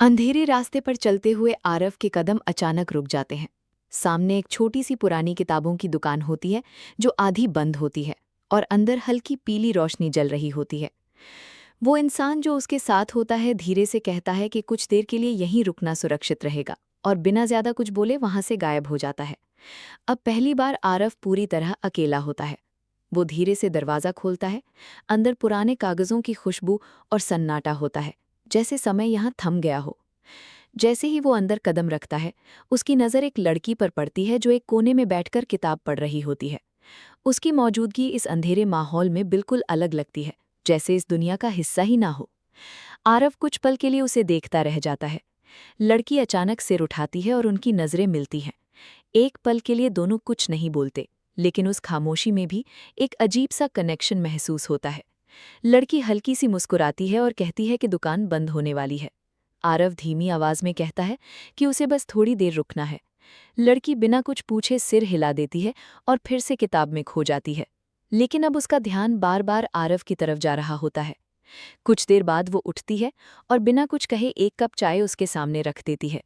अंधेरे रास्ते पर चलते हुए आरव के कदम अचानक रुक जाते हैं। सामने एक छोटी सी पुरानी किताबों की दुकान होती है जो आधी बंद होती है और अंदर हल्की पीली रोशनी जल रही होती है। वो इंसान जो उसके साथ होता है धीरे से कहता है कि कुछ देर के लिए यहीं रुकना सुरक्षित रहेगा और बिना ज्यादा कुछ बोले वहां से गायब हो जाता है। अब पहली बार आरव पूरी तरह अकेला होता है। वो धीरे से दरवाज़ा खोलता है। अंदर पुराने कागज़ों की खुशबू और सन्नाटा होता है, जैसे समय यहाँ थम गया हो। जैसे ही वो अंदर कदम रखता है, उसकी नज़र एक लड़की पर पड़ती है जो एक कोने में बैठकर किताब पढ़ रही होती है। उसकी मौजूदगी इस अंधेरे माहौल में बिल्कुल अलग लगती है, जैसे इस दुनिया का हिस्सा ही ना हो। आरव कुछ पल के लिए उसे देखता रह जाता है। लड़की अचानक सिर उठाती है और उनकी नज़रें मिलती हैं। एक पल के लिए दोनों कुछ नहीं बोलते, लेकिन उस खामोशी में भी एक अजीब सा कनेक्शन महसूस होता है। लड़की हल्की सी मुस्कुराती है और कहती है कि दुकान बंद होने वाली है। आरव धीमी आवाज में कहता है कि उसे बस थोड़ी देर रुकना है। लड़की बिना कुछ पूछे सिर हिला देती है और फिर से किताब में खो जाती है। लेकिन अब उसका ध्यान बार बार आरव की तरफ जा रहा होता है। कुछ देर बाद वो उठती है और बिना कुछ कहे एक कप चाय उसके सामने रख देती है।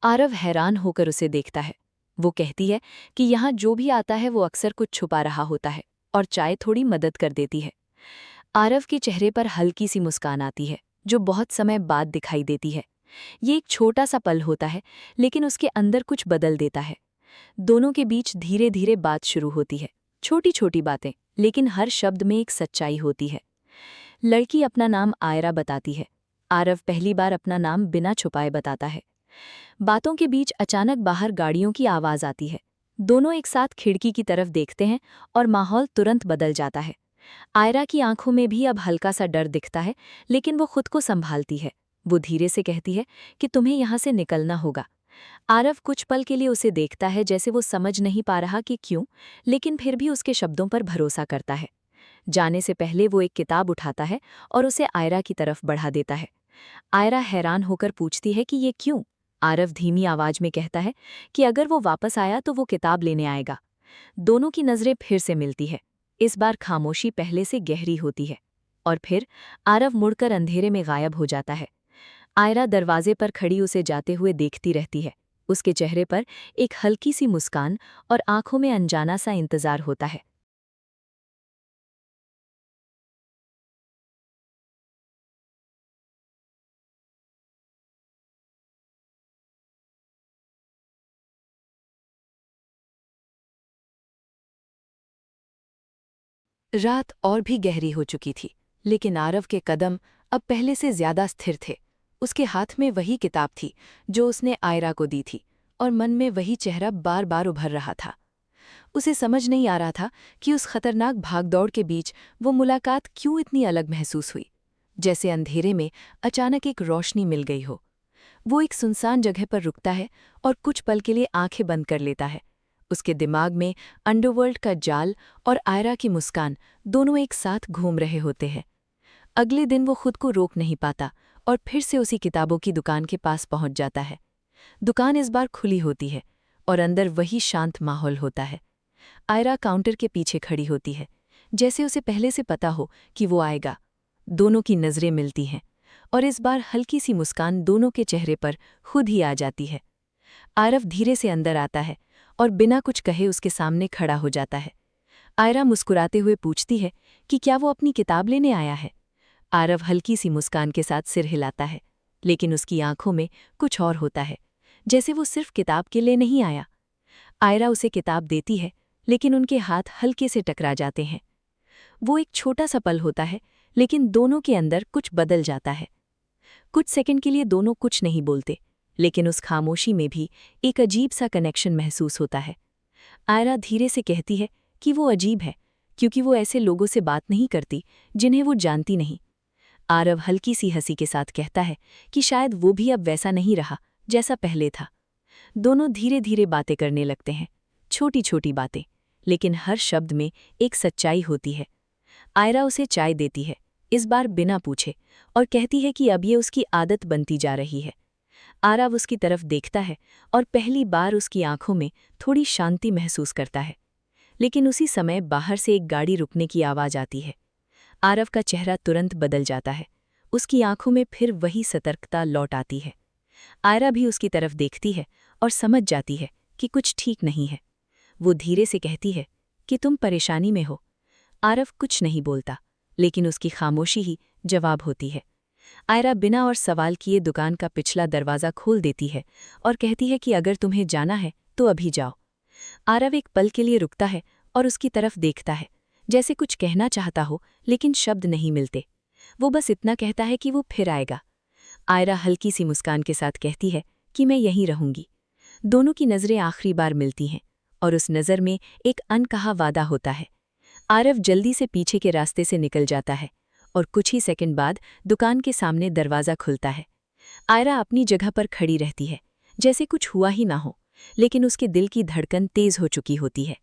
आरव हैरान होकर उसे देखता है। वो कहती है कि यहाँ जो भी आता है वो अक्सर कुछ छुपा रहा होता है और चाय थोड़ी मदद कर देती है। आरव के चेहरे पर हल्की सी मुस्कान आती है, जो बहुत समय बाद दिखाई देती है। ये एक छोटा सा पल होता है, लेकिन उसके अंदर कुछ बदल देता है। दोनों के बीच धीरे धीरे बात शुरू होती है। छोटी छोटी बातें, लेकिन हर शब्द में एक सच्चाई होती है। लड़की अपना नाम आयरा बताती है। आरव पहली बार अपना नाम बिना छुपाए बताता है। बातों के बीच अचानक बाहर गाड़ियों की आवाज आती है। दोनों एक साथ खिड़की की तरफ देखते हैं और माहौल तुरंत बदल जाता है। आयरा की आंखों में भी अब हल्का सा डर दिखता है, लेकिन वो खुद को संभालती है। वो धीरे से कहती है कि तुम्हें यहाँ से निकलना होगा। आरव कुछ पल के लिए उसे देखता है, जैसे वो समझ नहीं पा रहा कि क्यों, लेकिन फिर भी उसके शब्दों पर भरोसा करता है। जाने से पहले वो एक किताब उठाता है और उसे आयरा की तरफ बढ़ा देता है। आयरा हैरान होकर पूछती है कि ये क्यों? आरव धीमी आवाज में कहता है कि अगर वो वापस आया तो वो किताब लेने आएगा। दोनों की नजरें फिर से मिलती है। इस बार खामोशी पहले से गहरी होती है और फिर आरव मुड़कर अंधेरे में गायब हो जाता है। आयरा दरवाजे पर खड़ी उसे जाते हुए देखती रहती है। उसके चेहरे पर एक हल्की सी मुस्कान और आंखों में अनजाना सा इंतजार होता है। रात और भी गहरी हो चुकी थी, लेकिन आरव के कदम अब पहले से ज्यादा स्थिर थे। उसके हाथ में वही किताब थी जो उसने आयरा को दी थी, और मन में वही चेहरा बार बार उभर रहा था। उसे समझ नहीं आ रहा था कि उस खतरनाक भागदौड़ के बीच वो मुलाकात क्यों इतनी अलग महसूस हुई। जैसे अंधेरे में अचानक एक रोशनी मिल गई हो। वो एक सुनसान जगह पर रुकता है और कुछ पल के लिए आंखें बंद कर लेता है। उसके दिमाग में अंडरवर्ल्ड का जाल और आयरा की मुस्कान दोनों एक साथ घूम रहे होते हैं। अगले दिन वो खुद को रोक नहीं पाता और फिर से उसी किताबों की दुकान के पास पहुंच जाता है। दुकान इस बार खुली होती है और अंदर वही शांत माहौल होता है। आयरा काउंटर के पीछे खड़ी होती है, जैसे उसे पहले से पता हो कि वो आएगा। दोनों की नज़रें मिलती हैं और इस बार हल्की सी मुस्कान दोनों के चेहरे पर खुद ही आ जाती है। आरव धीरे से अंदर आता है और बिना कुछ कहे उसके सामने खड़ा हो जाता है। आयरा मुस्कुराते हुए पूछती है कि क्या वो अपनी किताब लेने आया है। आरव हल्की सी मुस्कान के साथ सिर हिलाता है, लेकिन उसकी आंखों में कुछ और होता है, जैसे वो सिर्फ किताब के लिए नहीं आया। आयरा उसे किताब देती है, लेकिन उनके हाथ हल्के से टकरा जाते हैं। वो एक छोटा सा पल होता है, लेकिन दोनों के अंदर कुछ बदल जाता है। कुछ सेकंड के लिए दोनों कुछ नहीं बोलते, लेकिन उस खामोशी में भी एक अजीब सा कनेक्शन महसूस होता है। आयरा धीरे से कहती है कि वो अजीब है, क्योंकि वो ऐसे लोगों से बात नहीं करती जिन्हें वो जानती नहीं। आरव हल्की सी हंसी के साथ कहता है कि शायद वो भी अब वैसा नहीं रहा जैसा पहले था। दोनों धीरे धीरे बातें करने लगते हैं, छोटी छोटी बातें, लेकिन हर शब्द में एक सच्चाई होती है। आयरा उसे चाय देती है, इस बार बिना पूछे, और कहती है कि अब ये उसकी आदत बनती जा रही है। आरव उसकी तरफ देखता है और पहली बार उसकी आंखों में थोड़ी शांति महसूस करता है। लेकिन उसी समय बाहर से एक गाड़ी रुकने की आवाज आती है। आरव का चेहरा तुरंत बदल जाता है। उसकी आंखों में फिर वही सतर्कता लौट आती है। आयरा भी उसकी तरफ देखती है और समझ जाती है कि कुछ ठीक नहीं है। वो धीरे से कहती है कि तुम परेशानी में हो। आरव कुछ नहीं बोलता, लेकिन उसकी खामोशी ही जवाब होती है। आयरा बिना और सवाल किए दुकान का पिछला दरवाज़ा खोल देती है और कहती है कि अगर तुम्हें जाना है तो अभी जाओ। आरव एक पल के लिए रुकता है और उसकी तरफ देखता है, जैसे कुछ कहना चाहता हो लेकिन शब्द नहीं मिलते। वो बस इतना कहता है कि वो फिर आएगा। आयरा हल्की सी मुस्कान के साथ कहती है कि मैं यहीं रहूंगी। दोनों की नज़रें आखिरी बार मिलती हैं और उस नज़र में एक अनकहा वादा होता है। आरव जल्दी से पीछे के रास्ते से निकल जाता है और कुछ ही सेकंड बाद दुकान के सामने दरवाज़ा खुलता है। आयरा अपनी जगह पर खड़ी रहती है, जैसे कुछ हुआ ही ना हो, लेकिन उसके दिल की धड़कन तेज हो चुकी होती है।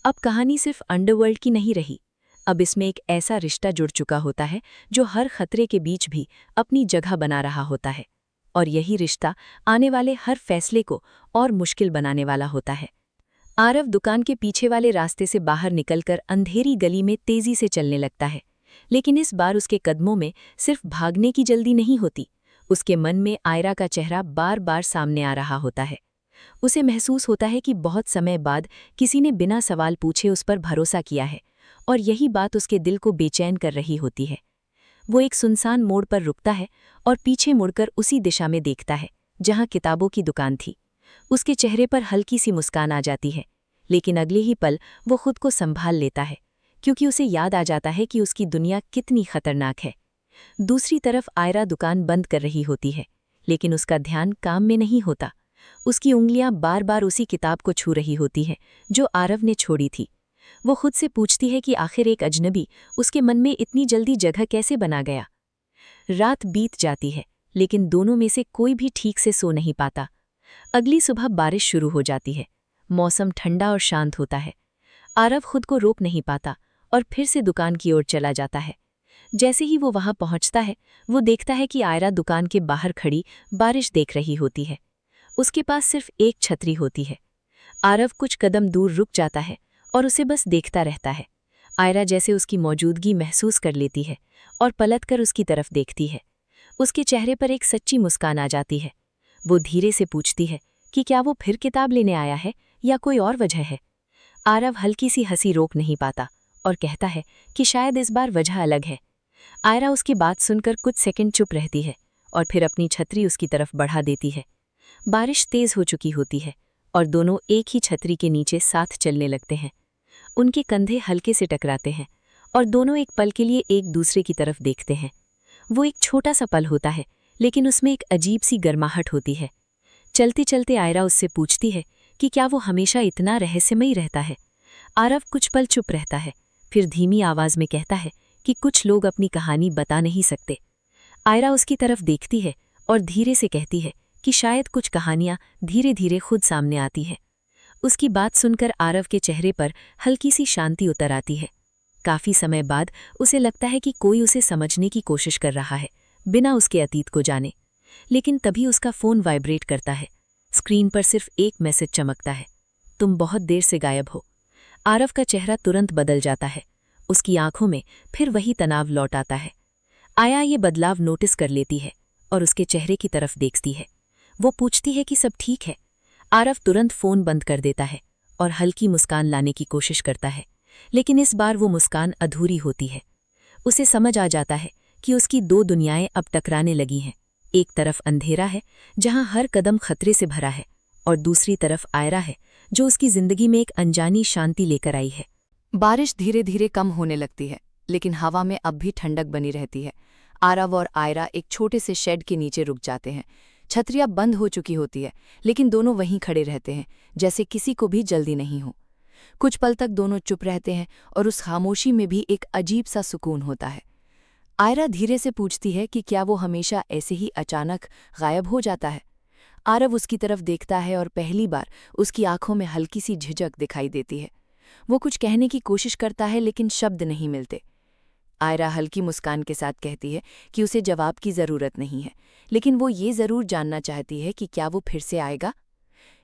अब कहानी सिर्फ अंडरवर्ल्ड की नहीं रही। अब इसमें एक ऐसा रिश्ता जुड़ चुका होता है जो हर खतरे के बीच भी अपनी जगह बना रहा होता है, और यही रिश्ता आने वाले हर फैसले को और मुश्किल बनाने वाला होता है। आरव दुकान के पीछे वाले रास्ते से बाहर निकलकर अंधेरी गली में तेजी से चलने लगता है, लेकिन इस बार उसके कदमों में सिर्फ भागने की जल्दी नहीं होती। उसके मन में आयरा का चेहरा बार बार सामने आ रहा होता है। उसे महसूस होता है कि बहुत समय बाद किसी ने बिना सवाल पूछे उस पर भरोसा किया है, और यही बात उसके दिल को बेचैन कर रही होती है। वो एक सुनसान मोड़ पर रुकता है और पीछे मुड़कर उसी दिशा में देखता है जहां किताबों की दुकान थी। उसके चेहरे पर हल्की सी मुस्कान आ जाती है, लेकिन अगले ही पल वो खुद को संभाल लेता है, क्योंकि उसे याद आ जाता है कि उसकी दुनिया कितनी खतरनाक है। दूसरी तरफ आयरा दुकान बंद कर रही होती है, लेकिन उसका ध्यान काम में नहीं होता। उसकी उंगलियां बार बार उसी किताब को छू रही होती हैं जो आरव ने छोड़ी थी। वो खुद से पूछती है कि आखिर एक अजनबी उसके मन में इतनी जल्दी जगह कैसे बना गया। रात बीत जाती है, लेकिन दोनों में से कोई भी ठीक से सो नहीं पाता। अगली सुबह बारिश शुरू हो जाती है। मौसम ठंडा और शांत होता है। आरव खुद को रोक नहीं पाता और फिर से दुकान की ओर चला जाता है। जैसे ही वो वहां पहुंचता है, वो देखता है कि आयरा दुकान के बाहर खड़ी बारिश देख रही होती है। उसके पास सिर्फ एक छतरी होती है। आरव कुछ कदम दूर रुक जाता है और उसे बस देखता रहता है। आयरा जैसे उसकी मौजूदगी महसूस कर लेती है और पलटकर उसकी तरफ देखती है। उसके चेहरे पर एक सच्ची मुस्कान आ जाती है। वो धीरे से पूछती है कि क्या वो फिर किताब लेने आया है या कोई और वजह है। आरव हल्की सी हंसी रोक नहीं पाता और कहता है कि शायद इस बार वजह अलग है। आयरा उसकी बात सुनकर कुछ सेकंड चुप रहती है और फिर अपनी छतरी उसकी तरफ बढ़ा देती है। बारिश तेज हो चुकी होती है और दोनों एक ही छतरी के नीचे साथ चलने लगते हैं। उनके कंधे हल्के से टकराते हैं और दोनों एक पल के लिए एक दूसरे की तरफ देखते हैं। वो एक छोटा सा पल होता है, लेकिन उसमें एक अजीब सी गर्माहट होती है। चलते चलते आयरा उससे पूछती है कि क्या वो हमेशा इतना रहस्यमयी रहता है। आरव कुछ पल चुप रहता है, फिर धीमी आवाज में कहता है कि कुछ लोग अपनी कहानी बता नहीं सकते। आयरा उसकी तरफ देखती है और धीरे से कहती है कि शायद कुछ कहानियां धीरे धीरे खुद सामने आती हैं। उसकी बात सुनकर आरव के चेहरे पर हल्की सी शांति उतर आती है। काफी समय बाद उसे लगता है कि कोई उसे समझने की कोशिश कर रहा है, बिना उसके अतीत को जाने। लेकिन तभी उसका फोन वाइब्रेट करता है। स्क्रीन पर सिर्फ एक मैसेज चमकता है, तुम बहुत देर से गायब हो। आरव का चेहरा तुरंत बदल जाता है। उसकी आंखों में फिर वही तनाव लौट आता है। आया ये बदलाव नोटिस कर लेती है और उसके चेहरे की तरफ देखती है। वो पूछती है कि सब ठीक है। आरव तुरंत फोन बंद कर देता है और हल्की मुस्कान लाने की कोशिश करता है, लेकिन इस बार वो मुस्कान अधूरी होती है। उसे समझ आ जाता है कि उसकी दो दुनियाएं अब टकराने लगी हैं। एक तरफ अंधेरा है जहां हर कदम खतरे से भरा है, और दूसरी तरफ आयरा है जो उसकी जिंदगी में एक अनजानी शांति लेकर आई है। बारिश धीरे धीरे कम होने लगती है, लेकिन हवा में अब भी ठंडक बनी रहती है। आरव और आयरा एक छोटे से शेड के नीचे रुक जाते हैं। छतरियां बंद हो चुकी होती है, लेकिन दोनों वहीं खड़े रहते हैं, जैसे किसी को भी जल्दी नहीं हो। कुछ पल तक दोनों चुप रहते हैं और उस खामोशी में भी एक अजीब सा सुकून होता है। आयरा धीरे से पूछती है कि क्या वो हमेशा ऐसे ही अचानक गायब हो जाता है। आरव उसकी तरफ देखता है और पहली बार उसकी आंखों में हल्की सी झिझक दिखाई देती है। वो कुछ कहने की कोशिश करता है, लेकिन शब्द नहीं मिलते। आयरा हल्की मुस्कान के साथ कहती है कि उसे जवाब की ज़रूरत नहीं है, लेकिन वो ये ज़रूर जानना चाहती है कि क्या वो फिर से आएगा।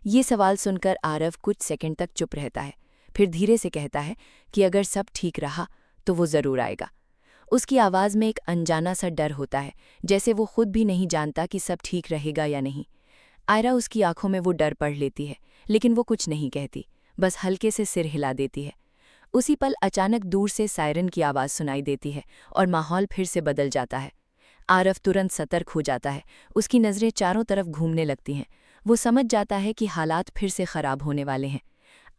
ये सवाल सुनकर आरव कुछ सेकंड तक चुप रहता है, फिर धीरे से कहता है कि अगर सब ठीक रहा तो वो ज़रूर आएगा। उसकी आवाज़ में एक अनजाना सा डर होता है, जैसे वो खुद भी नहीं जानता कि सब ठीक रहेगा या नहीं। आयरा उसकी आंखों में वो डर पढ़ लेती है, लेकिन वो कुछ नहीं कहती, बस हल्के से सिर हिला देती है। उसी पल अचानक दूर से सायरन की आवाज़ सुनाई देती है और माहौल फिर से बदल जाता है। आरव तुरंत सतर्क हो जाता है, उसकी नज़रें चारों तरफ घूमने लगती हैं। वो समझ जाता है कि हालात फिर से ख़राब होने वाले हैं।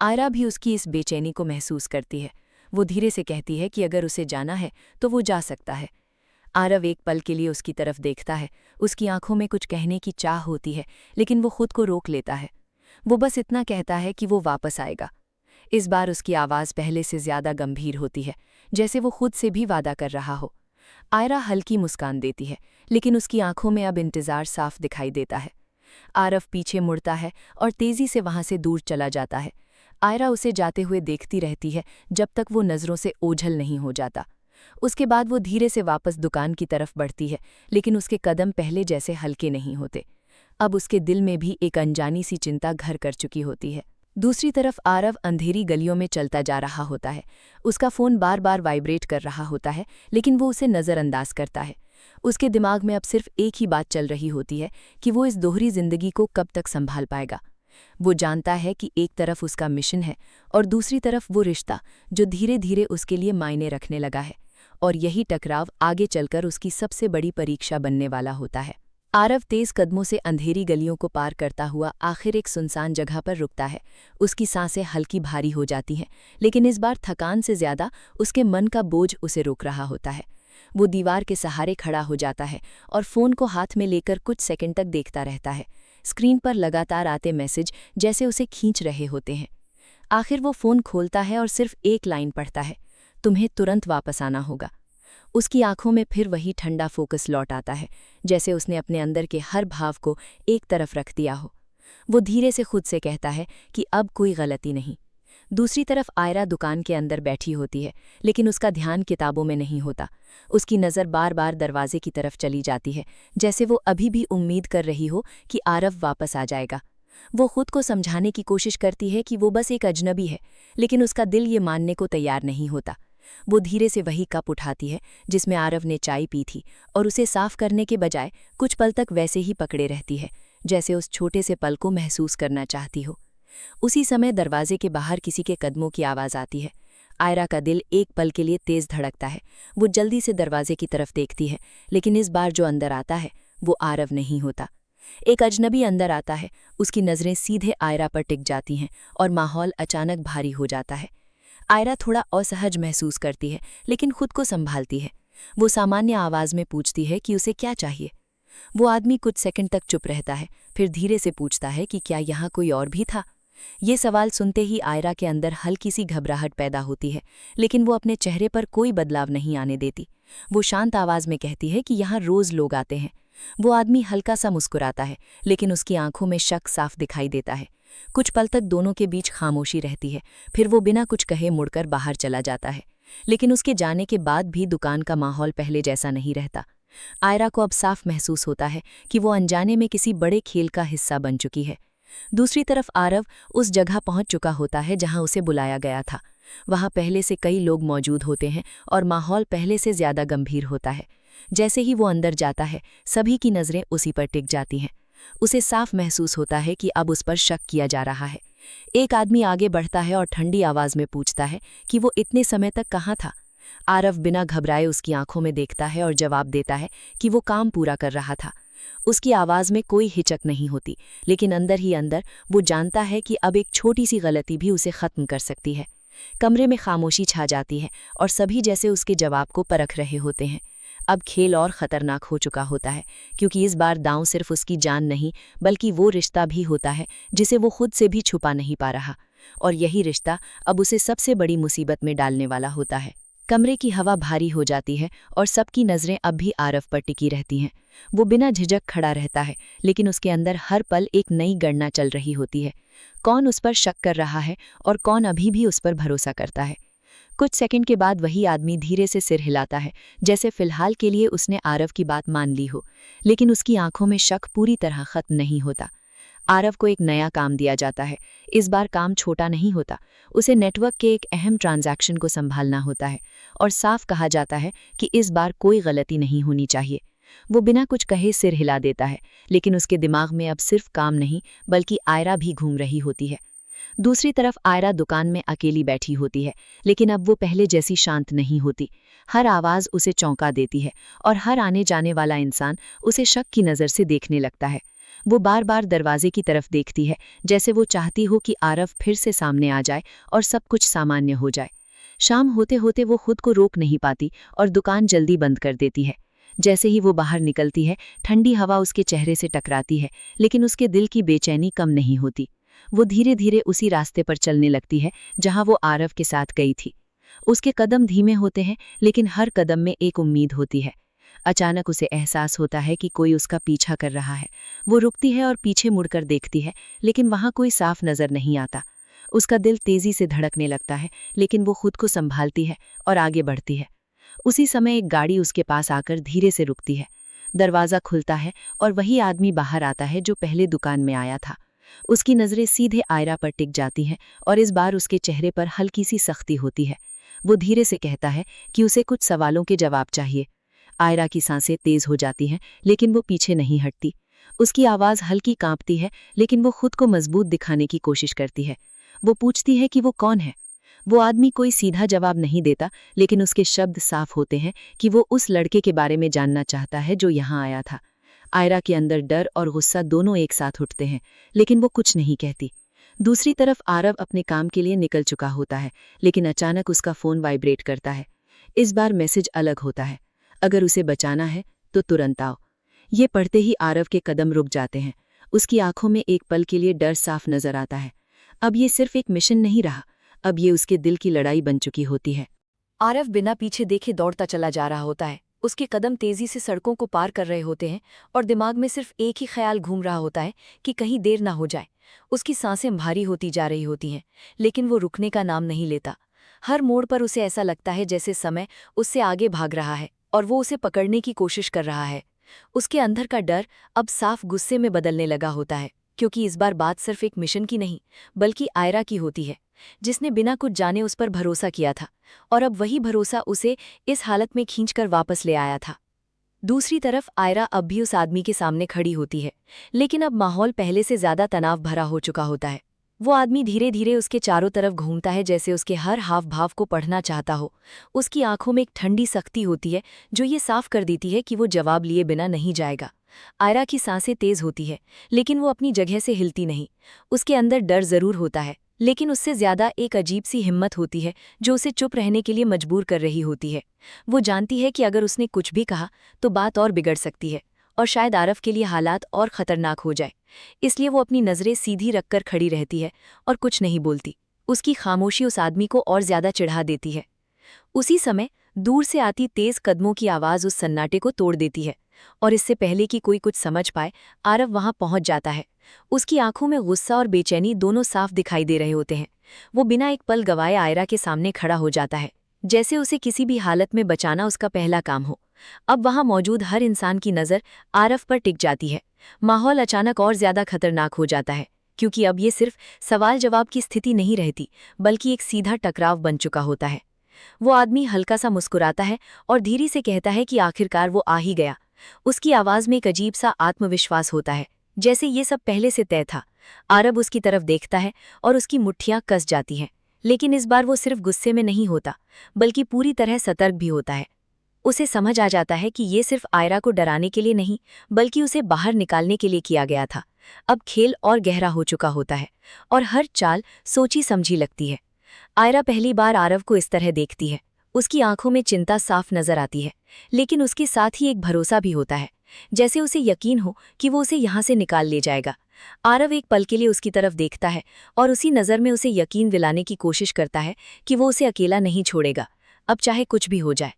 आयरा भी उसकी इस बेचैनी को महसूस करती है। वो धीरे से कहती है कि अगर उसे जाना है तो वो जा सकता है। आरव एक पल के लिए उसकी तरफ देखता है, उसकी आंखों में कुछ कहने की चाह होती है, लेकिन वो खुद को रोक लेता है। वो बस इतना कहता है कि वो वापस आएगा। इस बार उसकी आवाज़ पहले से ज़्यादा गंभीर होती है, जैसे वो खुद से भी वादा कर रहा हो। आयरा हल्की मुस्कान देती है, लेकिन उसकी आंखों में अब इंतज़ार साफ दिखाई देता है। आरव पीछे मुड़ता है और तेज़ी से वहाँ से दूर चला जाता है। आयरा उसे जाते हुए देखती रहती है जब तक वो नज़रों से ओझल नहीं हो जाता। उसके बाद वो धीरे से वापस दुकान की तरफ बढ़ती है, लेकिन उसके कदम पहले जैसे हल्के नहीं होते। अब उसके दिल में भी एक अनजानी सी चिंता घर कर चुकी होती है। दूसरी तरफ आरव अंधेरी गलियों में चलता जा रहा होता है। उसका फ़ोन बार बार वाइब्रेट कर रहा होता है, लेकिन वो उसे नज़रअंदाज करता है। उसके दिमाग में अब सिर्फ एक ही बात चल रही होती है कि वो इस दोहरी जिंदगी को कब तक संभाल पाएगा। वो जानता है कि एक तरफ उसका मिशन है और दूसरी तरफ वो रिश्ता जो धीरे धीरे उसके लिए मायने रखने लगा है, और यही टकराव आगे चलकर उसकी सबसे बड़ी परीक्षा बनने वाला होता है। आरव तेज कदमों से अंधेरी गलियों को पार करता हुआ आखिर एक सुनसान जगह पर रुकता है। उसकी सांसें हल्की भारी हो जाती हैं, लेकिन इस बार थकान से ज्यादा उसके मन का बोझ उसे रोक रहा होता है। वो दीवार के सहारे खड़ा हो जाता है और फ़ोन को हाथ में लेकर कुछ सेकंड तक देखता रहता है। स्क्रीन पर लगातार आते मैसेज जैसे उसे खींच रहे होते हैं। आखिर वो फ़ोन खोलता है और सिर्फ एक लाइन पढ़ता है, तुम्हें तुरंत वापस आना होगा। उसकी आंखों में फिर वही ठंडा फोकस लौट आता है, जैसे उसने अपने अंदर के हर भाव को एक तरफ रख दिया हो। वो धीरे से खुद से कहता है कि अब कोई गलती नहीं। दूसरी तरफ आयरा दुकान के अंदर बैठी होती है, लेकिन उसका ध्यान किताबों में नहीं होता। उसकी नज़र बार बार दरवाजे की तरफ चली जाती है, जैसे वो अभी भी उम्मीद कर रही हो कि आरव वापस आ जाएगा। वो खुद को समझाने की कोशिश करती है कि वो बस एक अजनबी है, लेकिन उसका दिल ये मानने को तैयार नहीं होता। वो धीरे से वही कप उठाती है जिसमें आरव ने चाय पी थी, और उसे साफ करने के बजाय कुछ पल तक वैसे ही पकड़े रहती है, जैसे उस छोटे से पल को महसूस करना चाहती हो। उसी समय दरवाजे के बाहर किसी के कदमों की आवाज़ आती है। आयरा का दिल एक पल के लिए तेज धड़कता है। वो जल्दी से दरवाजे की तरफ देखती है, लेकिन इस बार जो अंदर आता है वो आरव नहीं होता। एक अजनबी अंदर आता है। उसकी नज़रें सीधे आयरा पर टिक जाती हैं और माहौल अचानक भारी हो जाता है। आयरा थोड़ा असहज महसूस करती है, लेकिन खुद को संभालती है। वो सामान्य आवाज़ में पूछती है कि उसे क्या चाहिए। वो आदमी कुछ सेकंड तक चुप रहता है, फिर धीरे से पूछता है कि क्या यहाँ कोई और भी था। ये सवाल सुनते ही आयरा के अंदर हल्की सी घबराहट पैदा होती है, लेकिन वो अपने चेहरे पर कोई बदलाव नहीं आने देती। वो शांत आवाज़ में कहती है कि यहाँ रोज़ लोग आते हैं। वो आदमी हल्का सा मुस्कुराता है, लेकिन उसकी आंखों में शक साफ दिखाई देता है। कुछ पल तक दोनों के बीच खामोशी रहती है, फिर वो बिना कुछ कहे मुड़कर बाहर चला जाता है। लेकिन उसके जाने के बाद भी दुकान का माहौल पहले जैसा नहीं रहता। आयरा को अब साफ महसूस होता है कि वो अनजाने में किसी बड़े खेल का हिस्सा बन चुकी है। दूसरी तरफ आरव उस जगह पहुंच चुका होता है जहां उसे बुलाया गया था। वहां पहले से कई लोग मौजूद होते हैं और माहौल पहले से ज्यादा गंभीर होता है। जैसे ही वो अंदर जाता है, सभी की नज़रें उसी पर टिक जाती हैं। उसे साफ महसूस होता है कि अब उस पर शक किया जा रहा है। एक आदमी आगे बढ़ता है और ठंडी आवाज़ में पूछता है कि वो इतने समय तक कहाँ था। आरव बिना घबराए उसकी आंखों में देखता है और जवाब देता है कि वो काम पूरा कर रहा था। उसकी आवाज़ में कोई हिचक नहीं होती, लेकिन अंदर ही अंदर वो जानता है कि अब एक छोटी सी गलती भी उसे ख़त्म कर सकती है। कमरे में खामोशी छा जाती है और सभी जैसे उसके जवाब को परख रहे होते हैं। अब खेल और ख़तरनाक हो चुका होता है, क्योंकि इस बार दांव सिर्फ उसकी जान नहीं, बल्कि वो रिश्ता भी होता है जिसे वो खुद से भी छुपा नहीं पा रहा। और यही रिश्ता अब उसे सबसे बड़ी मुसीबत में डालने वाला होता है। कमरे की हवा भारी हो जाती है और सबकी नज़रें अब भी आरव पर टिकी रहती हैं। वो बिना झिझक खड़ा रहता है, लेकिन उसके अंदर हर पल एक नई गणना चल रही होती है। कौन उस पर शक कर रहा है और कौन अभी भी उस पर भरोसा करता है। कुछ सेकंड के बाद वही आदमी धीरे से सिर हिलाता है, जैसे फिलहाल के लिए उसने आरव की बात मान ली हो, लेकिन उसकी आंखों में शक पूरी तरह खत्म नहीं होता। आरव को एक नया काम दिया जाता है। इस बार काम छोटा नहीं होता, उसे नेटवर्क के एक अहम ट्रांजैक्शन को संभालना होता है और साफ कहा जाता है कि इस बार कोई गलती नहीं होनी चाहिए। वो बिना कुछ कहे सिर हिला देता है, लेकिन उसके दिमाग में अब सिर्फ काम नहीं बल्कि आयरा भी घूम रही होती है। दूसरी तरफ आयरा दुकान में अकेली बैठी होती है, लेकिन अब वो पहले जैसी शांत नहीं होती। हर आवाज़ उसे चौंका देती है और हर आने जाने वाला इंसान उसे शक की नज़र से देखने लगता है। वो बार बार दरवाजे की तरफ देखती है, जैसे वो चाहती हो कि आरव फिर से सामने आ जाए और सब कुछ सामान्य हो जाए। शाम होते होते वो खुद को रोक नहीं पाती और दुकान जल्दी बंद कर देती है। जैसे ही वो बाहर निकलती है, ठंडी हवा उसके चेहरे से टकराती है, लेकिन उसके दिल की बेचैनी कम नहीं होती। वो धीरे धीरे उसी रास्ते पर चलने लगती है जहां वो आरव के साथ गई थी। उसके कदम धीमे होते हैं, लेकिन हर कदम में एक उम्मीद होती है। अचानक उसे एहसास होता है कि कोई उसका पीछा कर रहा है। वो रुकती है और पीछे मुड़कर देखती है, लेकिन वहां कोई साफ नजर नहीं आता। उसका दिल तेजी से धड़कने लगता है, लेकिन वो खुद को संभालती है और आगे बढ़ती है। उसी समय एक गाड़ी उसके पास आकर धीरे से रुकती है। दरवाज़ा खुलता है और वही आदमी बाहर आता है जो पहले दुकान में आया था। उसकी नज़रें सीधे आयरा पर टिक जाती हैं और इस बार उसके चेहरे पर हल्की सी सख्ती होती है। वो धीरे से कहता है कि उसे कुछ सवालों के जवाब चाहिए। आयरा की सांसें तेज हो जाती हैं, लेकिन वो पीछे नहीं हटती। उसकी आवाज़ हल्की कांपती है, लेकिन वो खुद को मजबूत दिखाने की कोशिश करती है। वो पूछती है कि वो कौन है। वो आदमी कोई सीधा जवाब नहीं देता, लेकिन उसके शब्द साफ होते हैं कि वो उस लड़के के बारे में जानना चाहता है जो यहाँ आया था। आयरा के अंदर डर और गुस्सा दोनों एक साथ उठते हैं, लेकिन वो कुछ नहीं कहती। दूसरी तरफ आरव अपने काम के लिए निकल चुका होता है, लेकिन अचानक उसका फ़ोन वाइब्रेट करता है। इस बार मैसेज अलग होता है, अगर उसे बचाना है तो तुरंत आओ। ये पढ़ते ही आरव के कदम रुक जाते हैं। उसकी आंखों में एक पल के लिए डर साफ नजर आता है। अब ये सिर्फ एक मिशन नहीं रहा, अब ये उसके दिल की लड़ाई बन चुकी होती है। आरव बिना पीछे देखे दौड़ता चला जा रहा होता है। उसके कदम तेजी से सड़कों को पार कर रहे होते हैं और दिमाग में सिर्फ एक ही ख्याल घूम रहा होता है कि कहीं देर ना हो जाए। उसकी सांसें भारी होती जा रही होती हैं, लेकिन वो रुकने का नाम नहीं लेता। हर मोड़ पर उसे ऐसा लगता है जैसे समय उससे आगे भाग रहा है और वो उसे पकड़ने की कोशिश कर रहा है। उसके अंदर का डर अब साफ गुस्से में बदलने लगा होता है, क्योंकि इस बार बात सिर्फ एक मिशन की नहीं बल्कि आयरा की होती है, जिसने बिना कुछ जाने उस पर भरोसा किया था और अब वही भरोसा उसे इस हालत में खींचकर वापस ले आया था। दूसरी तरफ आयरा अब भी उस आदमी के सामने खड़ी होती है, लेकिन अब माहौल पहले से ज्यादा तनाव भरा हो चुका होता है। वो आदमी धीरे धीरे उसके चारों तरफ घूमता है, जैसे उसके हर हाव भाव को पढ़ना चाहता हो। उसकी आंखों में एक ठंडी सख्ती होती है जो ये साफ कर देती है कि वो जवाब लिए बिना नहीं जाएगा। आयरा की सांसें तेज होती है, लेकिन वो अपनी जगह से हिलती नहीं। उसके अंदर डर जरूर होता है, लेकिन उससे ज्यादा एक अजीब सी हिम्मत होती है जो उसे चुप रहने के लिए मजबूर कर रही होती है। वो जानती है कि अगर उसने कुछ भी कहा तो बात और बिगड़ सकती है और शायद आरव के लिए हालात और खतरनाक हो जाए। इसलिए वो अपनी नज़रें सीधी रखकर खड़ी रहती है और कुछ नहीं बोलती। उसकी खामोशी उस आदमी को और ज्यादा चिढ़ा देती है। उसी समय दूर से आती तेज कदमों की आवाज़ उस सन्नाटे को तोड़ देती है और इससे पहले कि कोई कुछ समझ पाए, आरव वहां पहुंच जाता है। उसकी आंखों में गुस्सा और बेचैनी दोनों साफ दिखाई दे रहे होते हैं। वो बिना एक पल गवाए आयरा के सामने खड़ा हो जाता है, जैसे उसे किसी भी हालत में बचाना उसका पहला काम हो। अब वहां मौजूद हर इंसान की नज़र आरव पर टिक जाती है। माहौल अचानक और ज्यादा खतरनाक हो जाता है, क्योंकि अब ये सिर्फ सवाल जवाब की स्थिति नहीं रहती बल्कि एक सीधा टकराव बन चुका होता है। वो आदमी हल्का सा मुस्कुराता है और धीरे से कहता है कि आखिरकार वो आ ही गया। उसकी आवाज़ में एक अजीब सा आत्मविश्वास होता है, जैसे ये सब पहले से तय था। आरव उसकी तरफ देखता है और उसकी मुट्ठियां कस जाती हैं, लेकिन इस बार वो सिर्फ गुस्से में नहीं होता बल्कि पूरी तरह सतर्क भी होता है। उसे समझ आ जाता है कि ये सिर्फ आयरा को डराने के लिए नहीं बल्कि उसे बाहर निकालने के लिए किया गया था। अब खेल और गहरा हो चुका होता है और हर चाल सोची समझी लगती है। आयरा पहली बार आरव को इस तरह देखती है। उसकी आंखों में चिंता साफ नजर आती है, लेकिन उसके साथ ही एक भरोसा भी होता है, जैसे उसे यकीन हो कि वो उसे यहाँ से निकाल ले जाएगा। आरव एक पल के लिए उसकी तरफ देखता है और उसी नज़र में उसे यकीन दिलाने की कोशिश करता है कि वो उसे अकेला नहीं छोड़ेगा, अब चाहे कुछ भी हो जाए।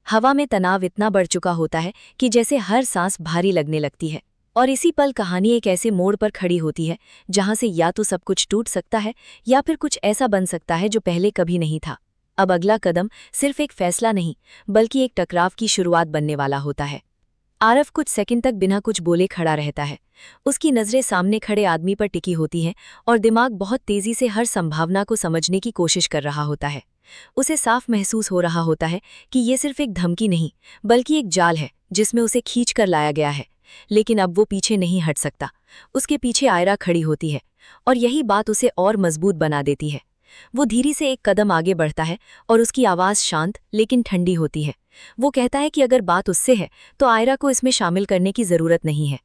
हवा में तनाव इतना बढ़ चुका होता है कि जैसे हर सांस भारी लगने लगती है और इसी पल कहानी एक ऐसे मोड़ पर खड़ी होती है जहां से या तो सब कुछ टूट सकता है या फिर कुछ ऐसा बन सकता है जो पहले कभी नहीं था। अब अगला कदम सिर्फ एक फैसला नहीं बल्कि एक टकराव की शुरुआत बनने वाला होता है। आरव कुछ सेकंड तक बिना कुछ बोले खड़ा रहता है। उसकी नज़रें सामने खड़े आदमी पर टिकी होती हैं और दिमाग बहुत तेज़ी से हर संभावना को समझने की कोशिश कर रहा होता है। उसे साफ महसूस हो रहा होता है कि ये सिर्फ एक धमकी नहीं, बल्कि एक जाल है जिसमें उसे खींच कर लाया गया है। लेकिन अब वो पीछे नहीं हट सकता। उसके पीछे आयरा खड़ी होती है और यही बात उसे और मजबूत बना देती है। वो धीरे से एक कदम आगे बढ़ता है और उसकी आवाज़ शांत लेकिन ठंडी होती है। वो कहता है कि अगर बात उससे है तो आयरा को इसमें शामिल करने की ज़रूरत नहीं है।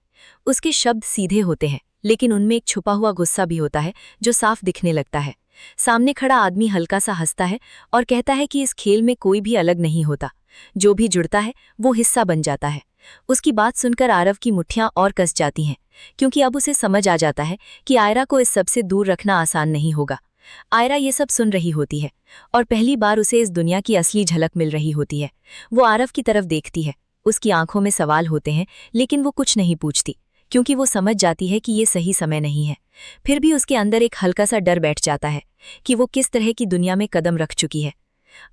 उसके शब्द सीधे होते हैं, लेकिन उनमें एक छुपा हुआ गुस्सा भी होता है जो साफ दिखने लगता है। सामने खड़ा आदमी हल्का सा हंसता है और कहता है कि इस खेल में कोई भी अलग नहीं होता, जो भी जुड़ता है वो हिस्सा बन जाता है। उसकी बात सुनकर आरव की मुट्ठियां और कस जाती हैं, क्योंकि अब उसे समझ आ जाता है कि आयरा को इस सबसे दूर रखना आसान नहीं होगा। आयरा ये सब सुन रही होती है और पहली बार उसे इस दुनिया की असली झलक मिल रही होती है। वो आरव की तरफ देखती है। उसकी आंखों में सवाल होते हैं, लेकिन वो कुछ नहीं पूछती, क्योंकि वो समझ जाती है कि ये सही समय नहीं है। फिर भी उसके अंदर एक हल्का सा डर बैठ जाता है कि वो किस तरह की दुनिया में कदम रख चुकी है।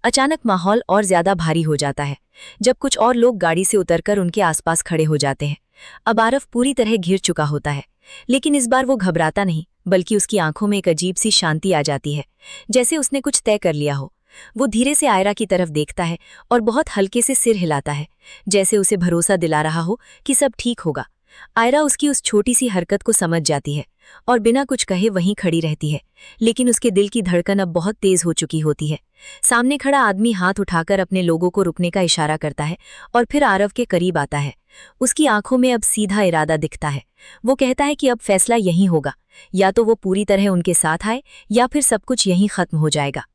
अचानक माहौल और ज्यादा भारी हो जाता है जब कुछ और लोग गाड़ी से उतरकर उनके आसपास खड़े हो जाते हैं। अब आरव पूरी तरह घिर चुका होता है, लेकिन इस बार वो घबराता नहीं, बल्कि उसकी आंखों में एक अजीब सी शांति आ जाती है, जैसे उसने कुछ तय कर लिया हो। वो धीरे से आयरा की तरफ देखता है और बहुत हल्के से सिर हिलाता है, जैसे उसे भरोसा दिला रहा हो कि सब ठीक होगा। आयरा उसकी उस छोटी सी हरकत को समझ जाती है और बिना कुछ कहे वहीं खड़ी रहती है, लेकिन उसके दिल की धड़कन अब बहुत तेज हो चुकी होती है। सामने खड़ा आदमी हाथ उठाकर अपने लोगों को रुकने का इशारा करता है और फिर आरव के करीब आता है। उसकी आंखों में अब सीधा इरादा दिखता है। वो कहता है कि अब फैसला यहीं होगा, या तो वो पूरी तरह उनके साथ आए या फिर सब कुछ यहीं खत्म हो जाएगा।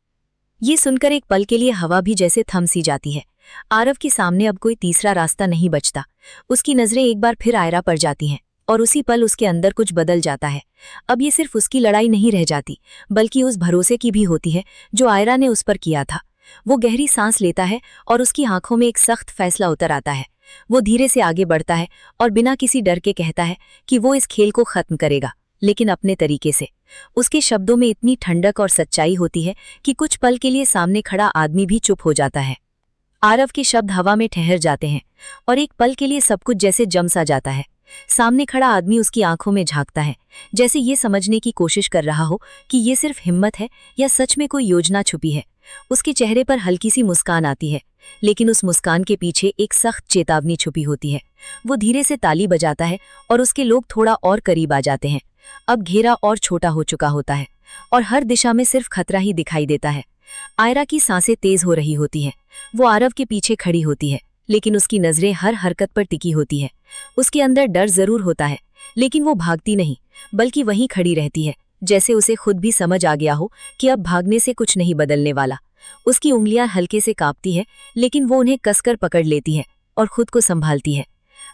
ये सुनकर एक पल के लिए हवा भी जैसे थम सी जाती है। आरव के सामने अब कोई तीसरा रास्ता नहीं बचता। उसकी नजरें एक बार फिर आयरा पर जाती हैं और उसी पल उसके अंदर कुछ बदल जाता है। अब ये सिर्फ उसकी लड़ाई नहीं रह जाती, बल्कि उस भरोसे की भी होती है जो आयरा ने उस पर किया था। वो गहरी सांस लेता है और उसकी आंखों में एक सख्त फैसला उतर आता है। वो धीरे से आगे बढ़ता है और बिना किसी डर के कहता है कि वो इस खेल को खत्म करेगा, लेकिन अपने तरीके से। उसके शब्दों में इतनी ठंडक और सच्चाई होती है कि कुछ पल के लिए सामने खड़ा आदमी भी चुप हो जाता है। आरव के शब्द हवा में ठहर जाते हैं और एक पल के लिए सब कुछ जैसे जम सा जाता है। सामने खड़ा आदमी उसकी आंखों में झांकता है, जैसे ये समझने की कोशिश कर रहा हो कि ये सिर्फ हिम्मत है या सच में कोई योजना छुपी है। उसके चेहरे पर हल्की सी मुस्कान आती है, लेकिन उस मुस्कान के पीछे एक सख्त चेतावनी छुपी होती है। वो धीरे से ताली बजाता है और उसके लोग थोड़ा और करीब आ जाते हैं। अब घेरा और छोटा हो चुका होता है और हर दिशा में सिर्फ खतरा ही दिखाई देता है। आयरा की सांसें तेज हो रही होती हैं। वो आरव के पीछे खड़ी होती है, लेकिन उसकी नजरें हर हरकत पर टिकी होती है। उसके अंदर डर जरूर होता है, लेकिन वो भागती नहीं, बल्कि वहीं खड़ी रहती है, जैसे उसे खुद भी समझ आ गया हो कि अब भागने से कुछ नहीं बदलने वाला। उसकी उंगलियां हल्के से कांपती हैं, लेकिन वो उन्हें कसकर पकड़ लेती है और खुद को संभालती है।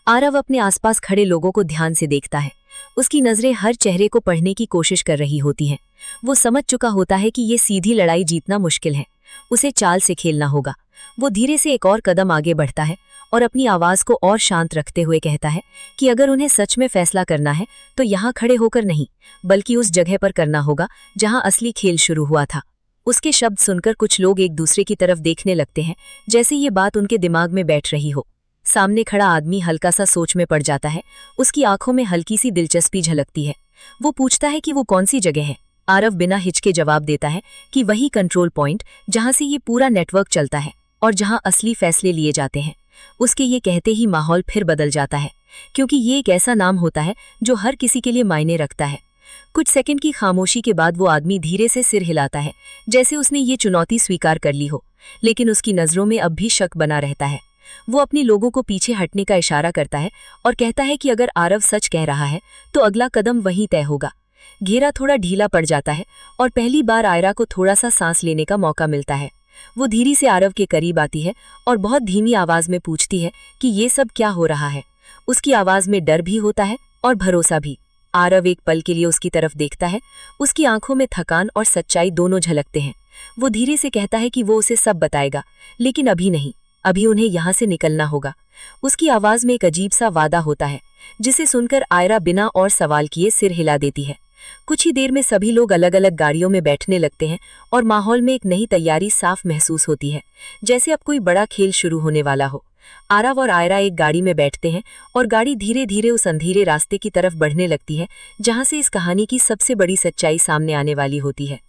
आरव अपने आसपास खड़े लोगों को ध्यान से देखता है। उसकी नजरें हर चेहरे को पढ़ने की कोशिश कर रही होती हैं। वो समझ चुका होता है कि ये सीधी लड़ाई जीतना मुश्किल है, उसे चाल से खेलना होगा। वो धीरे से एक और कदम आगे बढ़ता है और अपनी आवाज को और शांत रखते हुए कहता है कि अगर उन्हें सच में फैसला करना है तो यहाँ खड़े होकर नहीं, बल्कि उस जगह पर करना होगा जहाँ असली खेल शुरू हुआ था। उसके शब्द सुनकर कुछ लोग एक दूसरे की तरफ देखने लगते हैं, जैसे ये बात उनके दिमाग में बैठ रही हो। सामने खड़ा आदमी हल्का सा सोच में पड़ जाता है। उसकी आंखों में हल्की सी दिलचस्पी झलकती है। वो पूछता है कि वो कौन सी जगह है। आरव बिना हिचके जवाब देता है कि वही कंट्रोल पॉइंट जहां से ये पूरा नेटवर्क चलता है और जहां असली फैसले लिए जाते हैं। उसके ये कहते ही माहौल फिर बदल जाता है, क्योंकि ये एक ऐसा नाम होता है जो हर किसी के लिए मायने रखता है। कुछ सेकंड की खामोशी के बाद वो आदमी धीरे से सिर हिलाता है, जैसे उसने ये चुनौती स्वीकार कर ली हो, लेकिन उसकी नजरों में अब भी शक बना रहता है। वो अपने लोगों को पीछे हटने का इशारा करता है और कहता है कि अगर आरव सच कह रहा है तो अगला कदम वहीं तय होगा। घेरा थोड़ा ढीला पड़ जाता है और पहली बार आयरा को थोड़ा सा सांस लेने का मौका मिलता है। वो धीरे से आरव के करीब आती है और बहुत धीमी आवाज में पूछती है कि ये सब क्या हो रहा है। उसकी आवाज में डर भी होता है और भरोसा भी। आरव एक पल के लिए उसकी तरफ देखता है। उसकी आंखों में थकान और सच्चाई दोनों झलकते हैं। वो धीरे से कहता है कि वो उसे सब बताएगा, लेकिन अभी नहीं, अभी उन्हें यहाँ से निकलना होगा। उसकी आवाज में एक अजीब सा वादा होता है, जिसे सुनकर आयरा बिना और सवाल किए सिर हिला देती है। कुछ ही देर में सभी लोग अलग अलग गाड़ियों में बैठने लगते हैं और माहौल में एक नई तैयारी साफ महसूस होती है, जैसे अब कोई बड़ा खेल शुरू होने वाला हो। आरव और आयरा एक गाड़ी में बैठते हैं और गाड़ी धीरे धीरे उस अंधेरे रास्ते की तरफ बढ़ने लगती है जहां से इस कहानी की सबसे बड़ी सच्चाई सामने आने वाली होती है।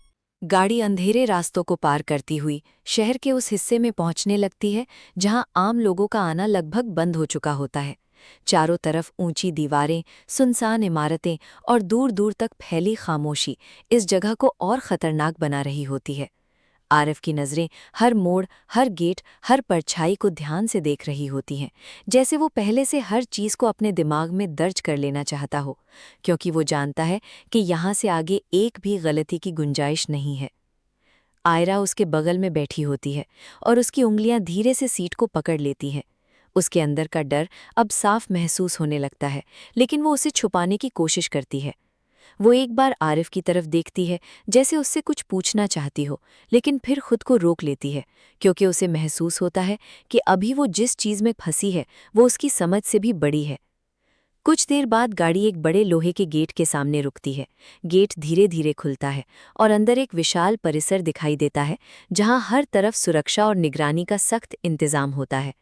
गाड़ी अंधेरे रास्तों को पार करती हुई शहर के उस हिस्से में पहुंचने लगती है जहां आम लोगों का आना लगभग बंद हो चुका होता है। चारों तरफ ऊंची दीवारें, सुनसान इमारतें और दूर दूर तक फैली खामोशी इस जगह को और खतरनाक बना रही होती है। आरिफ की नज़रें हर मोड़, हर गेट, हर परछाई को ध्यान से देख रही होती हैं, जैसे वो पहले से हर चीज़ को अपने दिमाग में दर्ज कर लेना चाहता हो, क्योंकि वो जानता है कि यहाँ से आगे एक भी गलती की गुंजाइश नहीं है। आयरा उसके बगल में बैठी होती है और उसकी उंगलियां धीरे से सीट को पकड़ लेती हैं। उसके अंदर का डर अब साफ महसूस होने लगता है, लेकिन वो उसे छुपाने की कोशिश करती है। वो एक बार आरिफ की तरफ देखती है, जैसे उससे कुछ पूछना चाहती हो, लेकिन फिर खुद को रोक लेती है, क्योंकि उसे महसूस होता है कि अभी वो जिस चीज़ में फंसी है वो उसकी समझ से भी बड़ी है। कुछ देर बाद गाड़ी एक बड़े लोहे के गेट के सामने रुकती है। गेट धीरे धीरे खुलता है और अंदर एक विशाल परिसर दिखाई देता है, जहां हर तरफ सुरक्षा और निगरानी का सख्त इंतजाम होता है।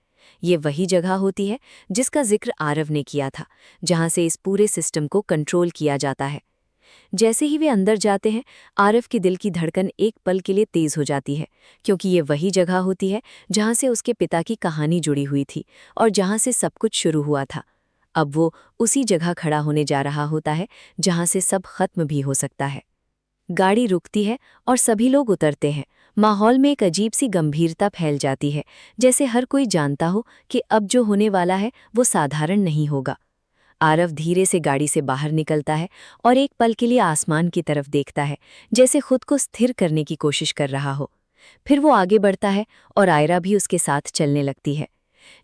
ये वही जगह होती है जिसका जिक्र आरव ने किया था, जहां से इस पूरे सिस्टम को कंट्रोल किया जाता है। जैसे ही वे अंदर जाते हैं, आरिफ की दिल की धड़कन एक पल के लिए तेज हो जाती है, क्योंकि ये वही जगह होती है जहां से उसके पिता की कहानी जुड़ी हुई थी और जहां से सब कुछ शुरू हुआ था। अब वो उसी जगह खड़ा होने जा रहा होता है जहां से सब खत्म भी हो सकता है। गाड़ी रुकती है और सभी लोग उतरते हैं। माहौल में एक अजीब सी गंभीरता फैल जाती है, जैसे हर कोई जानता हो कि अब जो होने वाला है वो साधारण नहीं होगा। आरव धीरे से गाड़ी से बाहर निकलता है और एक पल के लिए आसमान की तरफ देखता है, जैसे खुद को स्थिर करने की कोशिश कर रहा हो। फिर वो आगे बढ़ता है और आयरा भी उसके साथ चलने लगती है।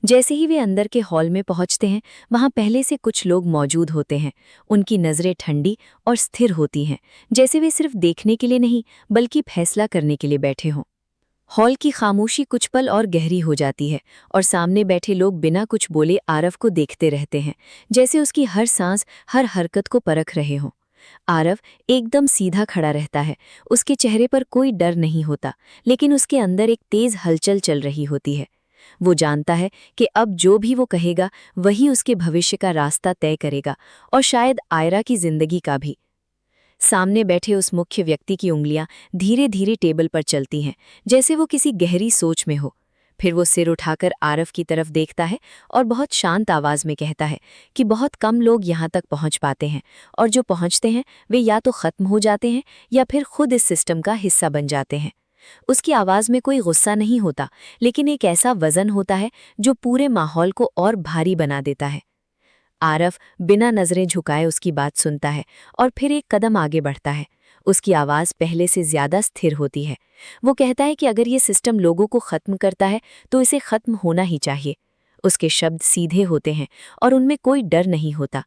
जैसे ही वे अंदर के हॉल में पहुंचते हैं, वहां पहले से कुछ लोग मौजूद होते हैं। उनकी नज़रें ठंडी और स्थिर होती हैं, जैसे वे सिर्फ देखने के लिए नहीं बल्कि फैसला करने के लिए बैठे हों। हॉल की खामोशी कुछ पल और गहरी हो जाती है और सामने बैठे लोग बिना कुछ बोले आरव को देखते रहते हैं, जैसे उसकी हर सांस, हर हरकत को परख रहे हों। आरव एकदम सीधा खड़ा रहता है। उसके चेहरे पर कोई डर नहीं होता, लेकिन उसके अंदर एक तेज हलचल चल रही होती है। वो जानता है कि अब जो भी वो कहेगा वही उसके भविष्य का रास्ता तय करेगा, और शायद आयरा की जिंदगी का भी। सामने बैठे उस मुख्य व्यक्ति की उंगलियां धीरे धीरे टेबल पर चलती हैं, जैसे वो किसी गहरी सोच में हो। फिर वो सिर उठाकर आरव की तरफ देखता है और बहुत शांत आवाज में कहता है कि बहुत कम लोग यहाँ तक पहुँच पाते हैं, और जो पहुँचते हैं वे या तो खत्म हो जाते हैं या फिर खुद इस सिस्टम का हिस्सा बन जाते हैं। उसकी आवाज में कोई गुस्सा नहीं होता, लेकिन एक ऐसा वजन होता है जो पूरे माहौल को और भारी बना देता है। आरव बिना नजरें झुकाए उसकी बात सुनता है और फिर एक कदम आगे बढ़ता है। उसकी आवाज पहले से ज्यादा स्थिर होती है। वो कहता है कि अगर ये सिस्टम लोगों को खत्म करता है तो इसे खत्म होना ही चाहिए। उसके शब्द सीधे होते हैं और उनमें कोई डर नहीं होता।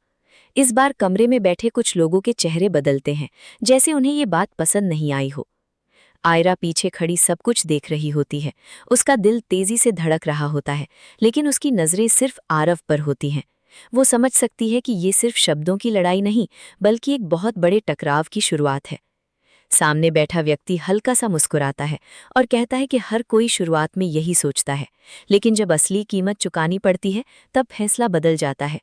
इस बार कमरे में बैठे कुछ लोगों के चेहरे बदलते हैं, जैसे उन्हें ये बात पसंद नहीं आई हो। आयरा पीछे खड़ी सब कुछ देख रही होती है। उसका दिल तेजी से धड़क रहा होता है, लेकिन उसकी नजरें सिर्फ आरव पर होती हैं। वो समझ सकती है कि ये सिर्फ शब्दों की लड़ाई नहीं, बल्कि एक बहुत बड़े टकराव की शुरुआत है। सामने बैठा व्यक्ति हल्का सा मुस्कुराता है और कहता है कि हर कोई शुरुआत में यही सोचता है, लेकिन जब असली कीमत चुकानी पड़ती है तब फैसला बदल जाता है।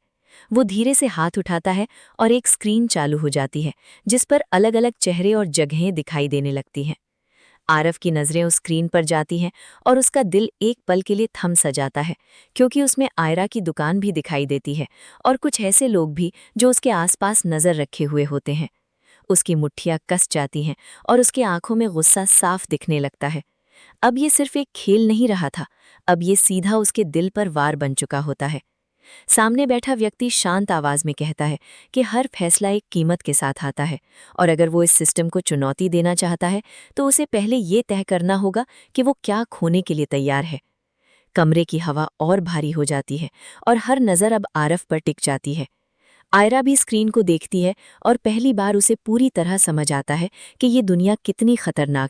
वो धीरे से हाथ उठाता है और एक स्क्रीन चालू हो जाती है, जिस पर अलग अलग चेहरे और जगहें दिखाई देने लगती हैं। आरव की नज़रें उस स्क्रीन पर जाती हैं और उसका दिल एक पल के लिए थम सा जाता है, क्योंकि उसमें आयरा की दुकान भी दिखाई देती है और कुछ ऐसे लोग भी जो उसके आसपास नज़र रखे हुए होते हैं। उसकी मुट्ठियां कस जाती हैं और उसकी आंखों में गुस्सा साफ दिखने लगता है। अब ये सिर्फ एक खेल नहीं रहा था, अब ये सीधा उसके दिल पर वार बन चुका होता है। सामने बैठा व्यक्ति शांत आवाज में कहता है कि हर फैसला एक कीमत के साथ आता है, और अगर वो इस सिस्टम को चुनौती देना चाहता है तो उसे पहले ये तय करना होगा कि वो क्या खोने के लिए तैयार है। कमरे की हवा और भारी हो जाती है और हर नज़र अब आरव पर टिक जाती है। आयरा भी स्क्रीन को देखती है और पहली बार उसे पूरी तरह समझ आता है कि ये दुनिया कितनी खतरनाक